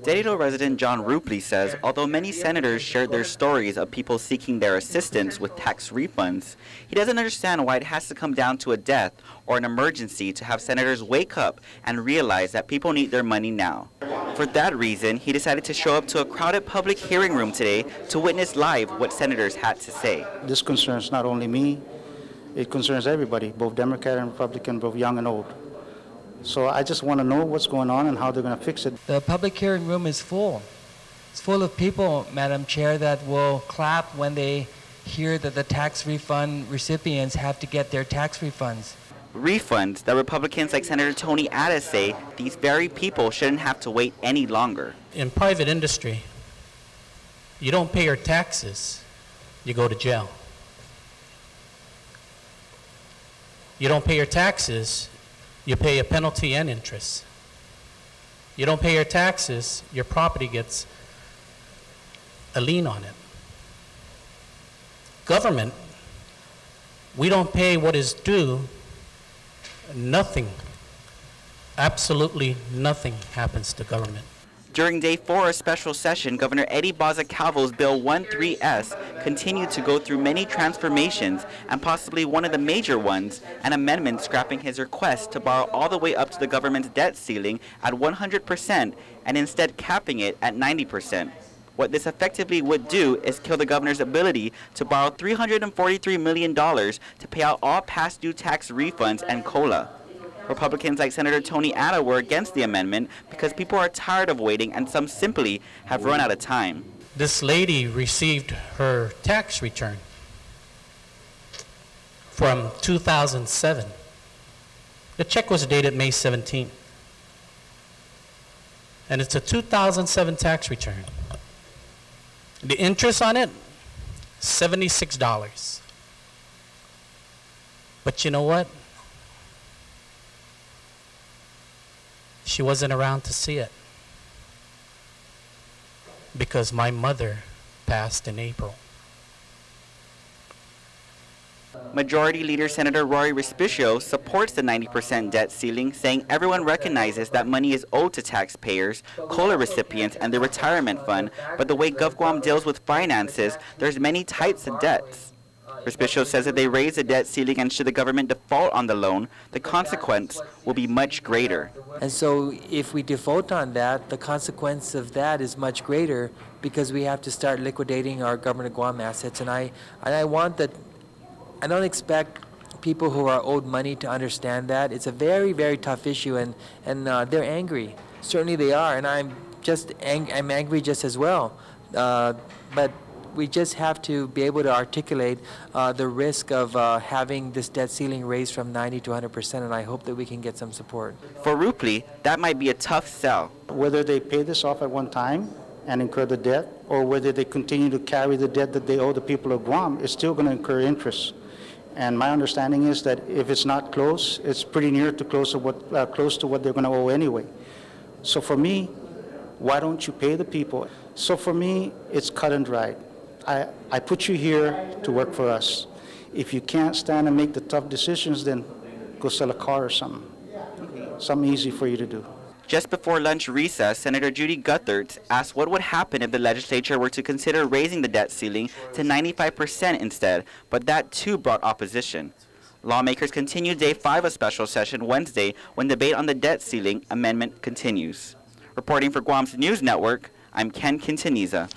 Adelup resident John Rupley says although many senators shared their stories of people seeking their assistance with tax refunds, he doesn't understand why it has to come down to a death or an emergency to have senators wake up and realize that people need their money now. For that reason, he decided to show up to a crowded public hearing room today to witness live what senators had to say. This concerns not only me, it concerns everybody, both Democrat and Republican, both young and old. So I just want to know what's going on and how they're going to fix it. The public hearing room is full. It's full of people, Madam Chair, that will clap when they hear that the tax refund recipients have to get their tax refunds. Refunds that Republicans like Senator Tony Addis say these very people shouldn't have to wait any longer. In private industry, you don't pay your taxes, you go to jail. You don't pay your taxes, you pay a penalty and interest. You don't pay your taxes, your property gets a lien on it. Government, we don't pay what is due, nothing, absolutely nothing happens to government. During Day 4 of special session, Governor Eddie Baza-Calvo's Bill 13S continued to go through many transformations, and possibly one of the major ones, an amendment scrapping his request to borrow all the way up to the government's debt ceiling at 100% and instead capping it at 90%. What this effectively would do is kill the governor's ability to borrow $343 million to pay out all past due tax refunds and COLA. Republicans like Senator Tony Addis were against the amendment because people are tired of waiting and some simply have run out of time. This lady received her tax return from 2007. The check was dated May 17th. And it's a 2007 tax return. The interest on it, $76. But you know what? She wasn't around to see it because my mother passed in April. Majority Leader Senator Rory Respicio supports the 90% debt ceiling, saying everyone recognizes that money is owed to taxpayers, COLA recipients, and the retirement fund, but the way GovGuam deals with finances, there's many types of debts. Respicio says that they raise the debt ceiling and should the government default on the loan, the consequence will be much greater. And so if we default on that, the consequence of that is much greater because we have to start liquidating our government of Guam assets. And I want that. I don't expect people who are owed money to understand that. It's a very, very tough issue, and they're angry. Certainly they are, and I'm angry just as well. But we just have to be able to articulate the risk of having this debt ceiling raised from 90 to 100%, and I hope that we can get some support. For Rupley, that might be a tough sell. Whether they pay this off at one time and incur the debt, or whether they continue to carry the debt that they owe the people of Guam, it's still going to incur interest. And my understanding is that if it's not close, it's pretty near to close to what they're going to owe anyway. So for me, why don't you pay the people? So for me, it's cut and dried. I put you here to work for us. If you can't stand and make the tough decisions, then go sell a car or something. Something easy for you to do. Just before lunch recess, Senator Judy Guthertz asked what would happen if the legislature were to consider raising the debt ceiling to 95% instead, but that too brought opposition. Lawmakers continue Day 5 of special session Wednesday when debate on the debt ceiling amendment continues. Reporting for Guam's News Network, I'm Ken Quintaniza.